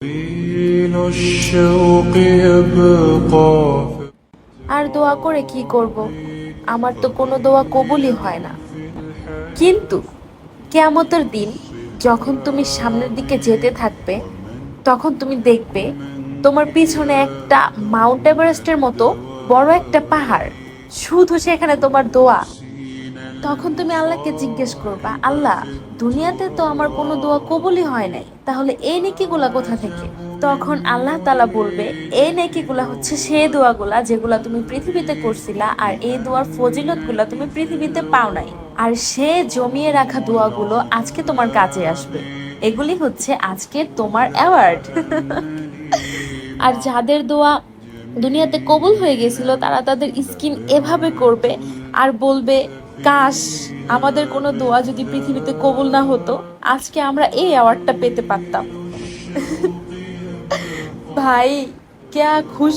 طويل الشوق يبقى আর দোয়া করে কি করব? আমার তো কোনো দোয়া কবুলই হয় না। কিন্তু কিয়ামতের দিন যখন তুমি সামনের দিকে যেতে থাকবে, তখন তুমি দেখবে তোমার পিছনে একটা মাউন্ট এভারেস্টের মতো বড় একটা পাহাড়, শুধু সেখানে তোমার দোয়া। তখন তুমি আল্লাহকে জিজ্ঞেস করবা, আল্লাহ, দুনিয়াতে তো আমার কোনো দোয়া কবুলই হয় নাই, তাহলে এই নেকিগুলা কোথা থেকে? তখন আল্লাহ তাআলা বলবে, এই নেকিগুলা হচ্ছে সেই দোয়াগুলা যেগুলা তুমি পৃথিবীতে করছিলা, আর এই দোয়ার ফজিলত গুলা তুমি পৃথিবীতে পাও নাই। আর সে জমিয়ে রাখা দোয়াগুলো আজকে তোমার কাজে আসবে। এগুলি হচ্ছে আজকে তোমার অ্যাওয়ার্ড। আর যাদের দোয়া দুনিয়াতে কবুল হয়ে গেছিল, তারা তাদের স্কিন এভাবে করবে আর বলবে, কাশ আমাদের কোনো দোয়া যদি পৃথিবীতে কবুল না হতো, আজকে আমরা এই অ্যাওয়ার্ডটা পেতে পারতাম। ভাই, क्या खुश